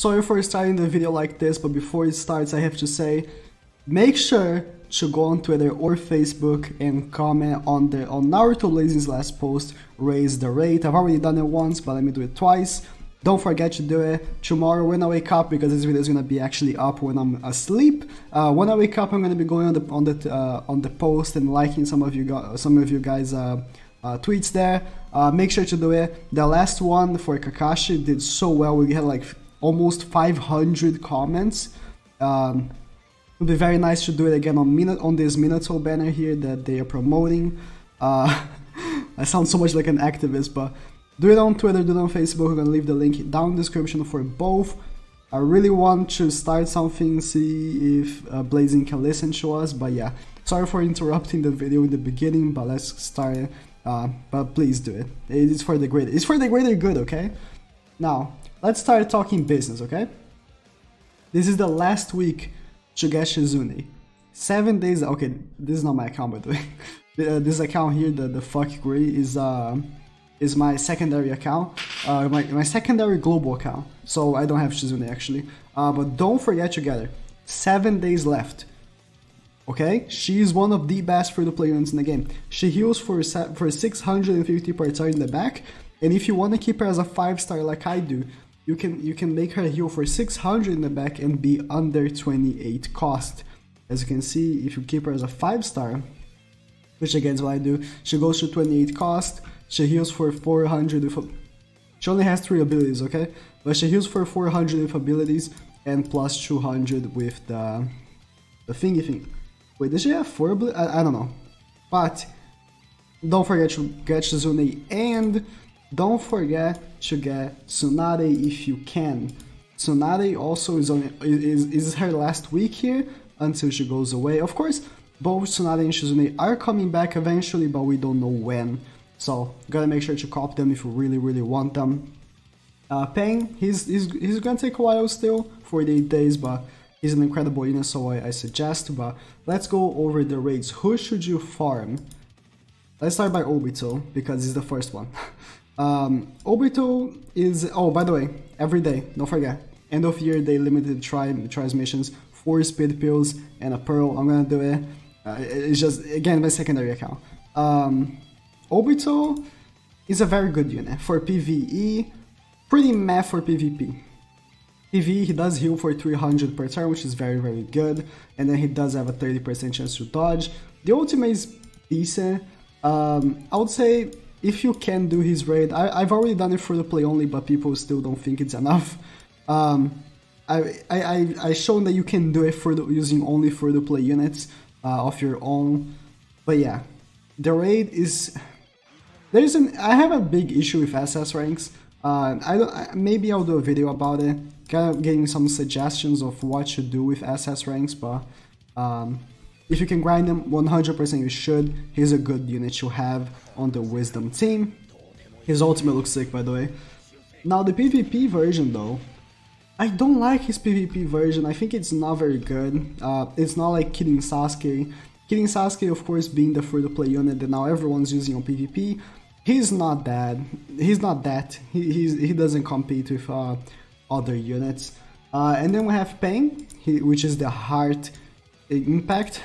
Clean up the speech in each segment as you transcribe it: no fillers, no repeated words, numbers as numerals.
sorry for starting the video like this, but before it starts I have to say, make sure to go on Twitter or Facebook and comment on NarutoBlazing's last post, raise the rate. I've already done it once, but let me do it twice. Don't forget to do it tomorrow when I wake up, because this video is gonna be actually up when I'm asleep. When I wake up, I'm gonna be going on the post and liking some of you guys tweets there. Make sure to do it. The last one for Kakashi did so well. We had like almost 500 comments. It would be very nice to do it again on this Minato banner here that they are promoting. I sound so much like an activist, but do it on Twitter, do it on Facebook. I'm gonna leave the link down in the description for both. I really want to start something, see if Blazing can listen to us, but yeah, sorry for interrupting the video in the beginning, but let's start it. But please do it. It's for the greater good, okay? Now, let's start talking business, okay? This is the last week to get Shizune. 7 days, okay, this is not my account by the way. This account here, the fuck gray, is my secondary account, my secondary global account, so I don't have Shizune actually. But don't forget to get her. 7 days left. Okay, she is one of the best free-to-play units in the game. She heals for 650 per turn in the back, and if you want to keep her as a 5-star like I do, you can make her heal for 600 in the back and be under 28 cost. As you can see, if you keep her as a 5-star, which again is what I do, she goes to 28 cost, she heals for 400 with she only has 3 abilities, okay? But she heals for 400 with abilities and plus 200 with the thingy thing. Wait, does she have 4 abilities? I don't know. But don't forget to get Shizune, and don't forget to get Tsunade if you can. Tsunade also is her last week here until she goes away. Of course, both Tsunade and Shizune are coming back eventually, but we don't know when. So gotta make sure to cop them if you really want them. Pain, he's gonna take a while still, 48 days, but he's an incredible unit, so I suggest. But let's go over the raids. Who should you farm? Let's start by Obito, because he's the first one. Obito is, oh, by the way, every day, don't forget, end of year they limited transmissions, 4 speed pills and a pearl. I'm gonna do it. It's just, again, my secondary account. Obito is a very good unit for PvE, pretty meh for PvP. PvE, he does heal for 300 per turn, which is very good, and then he does have a 30% chance to dodge. The ultimate is decent. I would say if you can do his raid, I've already done it for the play only, but people still don't think it's enough. I shown that you can do it for using only for the play units of your own, but yeah, the raid is. I have a big issue with SS ranks. Maybe I'll do a video about it, kind of getting some suggestions of what to do with SS ranks, but if you can grind him, 100% you should. He's a good unit to have on the Wisdom team. His ultimate looks sick, by the way. Now the PvP version though, I don't like his PvP version. I think it's not very good. It's not like Kidding Sasuke. Kidding Sasuke, of course, being the free-to-play unit that now everyone's using on PvP. He's not that. He doesn't compete with other units. And then we have Pain, which is the Heart Impact.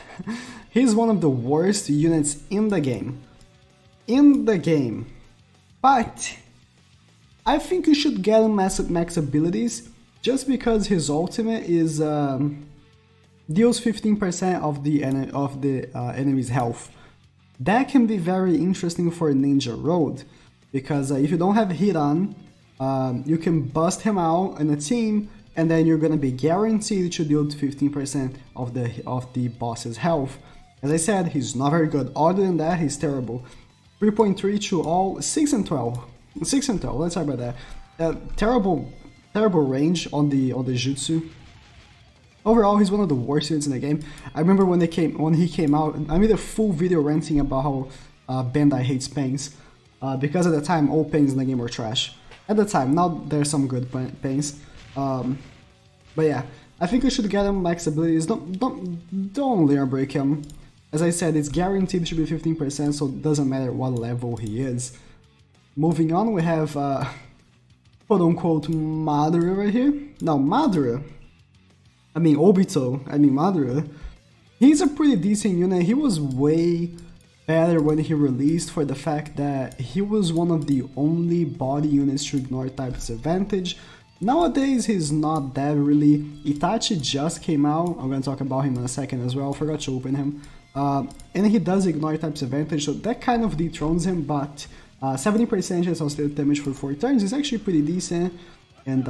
He's one of the worst units in the game. But I think you should get him max abilities, just because his ultimate is deals 15% of the enemy's health. That can be very interesting for Ninja Road, because if you don't have hit on, you can bust him out in a team, and then you're gonna be guaranteed to deal 15% of the boss's health. As I said, he's not very good. Other than that, he's terrible. 3.3 to all, 6 and 12. 6 and 12. Let's talk about that. Terrible range on the jutsu. Overall, he's one of the worst units in the game. I remember when he came out, I made a full video ranting about how Bandai hates Pains, because at the time all Pains in the game were trash. At the time, now there's some good Pains. But yeah, I think you should get him max abilities. Don't layer break him. As I said, it's guaranteed to be 15%, so it doesn't matter what level he is. Moving on, we have quote-unquote Madara right here. Now Madara, Obito, Madara, he's a pretty decent unit. He was way better when he released for the fact that he was one of the only body units to ignore type disadvantage. Nowadays he's not that really. Itachi just came out, I'm gonna talk about him in a second as well, forgot to open him. And he does ignore type disadvantage, so that kind of dethrones him, but 70% chance of state damage for 4 turns is actually pretty decent. And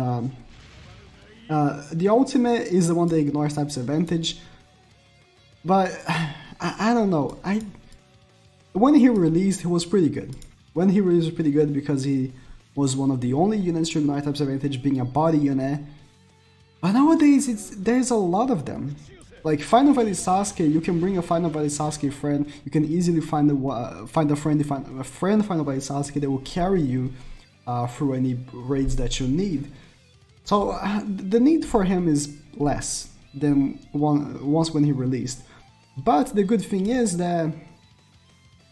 the ultimate is the one that ignores type disadvantage. But I don't know. When he released, he was pretty good. When he released, was pretty good because he was one of the only units to ignore type disadvantage, being a body unit. But nowadays, there's a lot of them. Like Final Valley Sasuke, you can bring a Final Valley Sasuke friend. You can easily find a friend Final Valley Sasuke that will carry you through any raids that you need. So the need for him is less than once when he released. But the good thing is that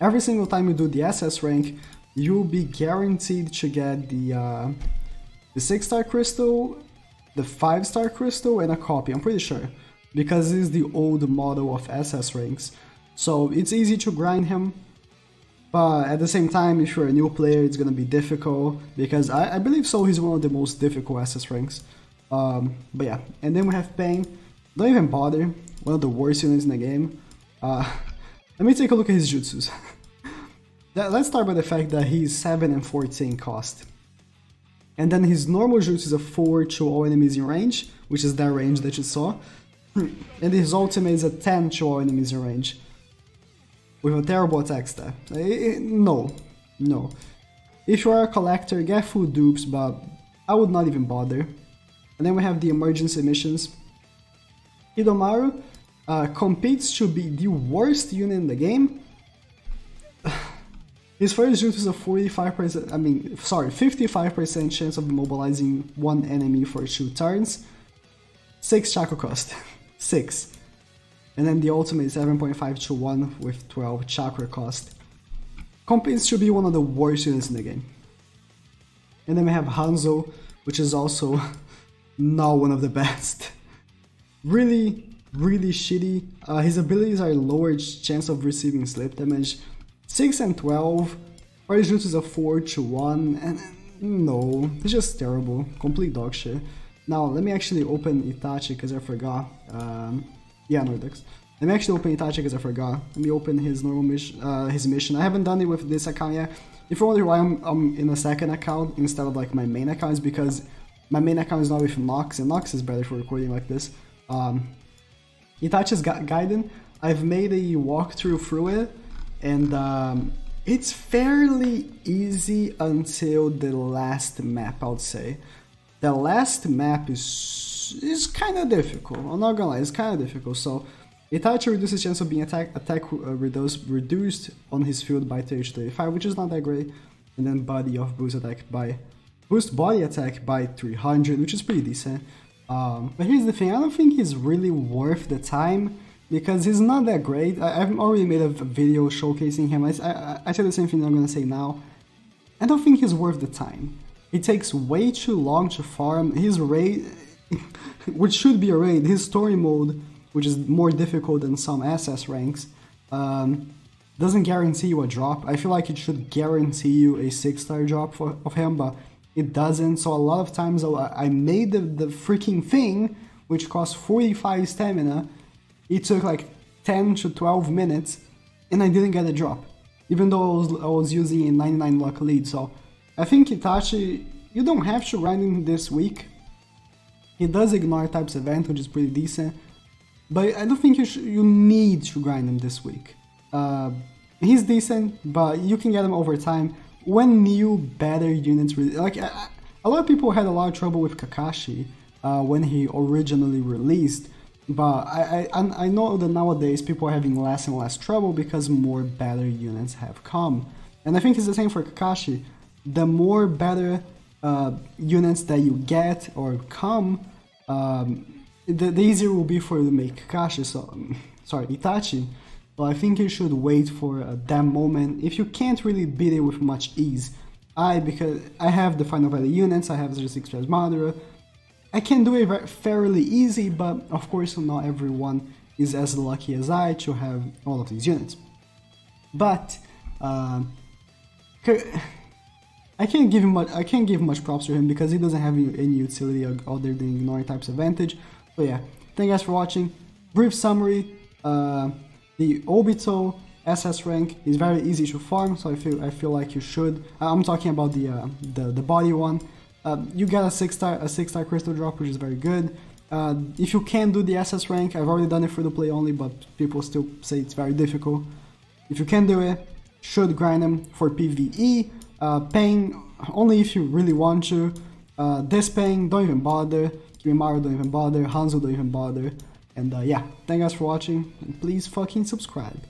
every single time you do the SS rank, you'll be guaranteed to get the 6-star crystal, the 5-star crystal, and a copy, I'm pretty sure. Because this is the old model of SS ranks. So it's easy to grind him, but at the same time, if you're a new player, it's gonna be difficult, because I believe so he's one of the most difficult SS ranks. But yeah, and then we have Pain. Don't even bother, one of the worst units in the game. Let me take a look at his jutsus. Let's start by the fact that he's 7 and 14 cost. And then his normal jutsu is a 4 to all enemies in range, which is that range that you saw. And his ultimate is a 10 to all enemies in range. With a terrible attack stat. No. If you are a collector, get full dupes, but I would not even bother. And then we have the emergency missions. Hidomaru competes to be the worst unit in the game. His first jutsu is a 55% chance of immobilizing one enemy for 2 turns. 6 chakra cost. 6. And then the ultimate is 7.5 to 1 with 12 chakra cost. Competes to be one of the worst units in the game. And then we have Hanzo, which is also not one of the best. Really shitty. His abilities are lower chance of receiving slip damage. 6 and 12. First jutsu is a 4 to 1. And no, it's just terrible. Complete dog shit. Now, let me actually open Itachi because I forgot. Yeah, Nordex. Let me actually open Itachi because I forgot. Let me open his normal mission, his mission. I haven't done it with this account yet. If you're wondering why I'm in a second account instead of like my main account, is because my main account is not with Nox, and Nox is better for recording like this. Itachi's Gaiden, I've made a walkthrough through it, and it's fairly easy until the last map, I would say. The last map is kind of difficult, I'm not gonna lie, it's kind of difficult. So Itachi reduces chance of being attack reduced on his field by 30 to 35, which is not that great. And then body of boost body attack by 300, which is pretty decent. But here's the thing, I don't think he's really worth the time, because he's not that great. I've already made a video showcasing him. I said the same thing I'm gonna say now. I don't think he's worth the time. It takes way too long to farm. His raid, which should be a raid, his story mode, which is more difficult than some SS ranks, doesn't guarantee you a drop. I feel like it should guarantee you a 6-star drop of him, but it doesn't. So a lot of times I made the freaking thing, which cost 45 stamina. It took like 10 to 12 minutes, and I didn't get a drop, even though I was using a 99 luck lead. So I think Itachi, you don't have to grind him this week. He does ignore types event, which is pretty decent, but I don't think you need to grind him this week. He's decent, but you can get him over time when new better units like a lot of people had a lot of trouble with Kakashi when he originally released, but I know that nowadays people are having less and less trouble because more better units have come. And I think it's the same for Kakashi. The more better units that you get or come, the easier it will be for you to make Kakashi, Itachi. So I think you should wait for that moment. If you can't really beat it with much ease, because I have the final value units, I have 06 Express Madara. I can do it fairly easy, but of course not everyone is as lucky as I to have all of these units. But I can't give much props to him because he doesn't have any utility other than ignoring types advantage. So yeah, thank you guys for watching. Brief summary: the Obito SS rank is very easy to farm, so I feel like you should. I'm talking about the body one. You get a 6-star crystal drop, which is very good. If you can do the SS rank, I've already done it for the play only, but people still say it's very difficult. If you can do it, should grind them for PvE. Pain only if you really want to. This Pain, don't even bother. Kimimaro, don't even bother. Hanzo, don't even bother. And yeah, thank you guys for watching, and please fucking subscribe.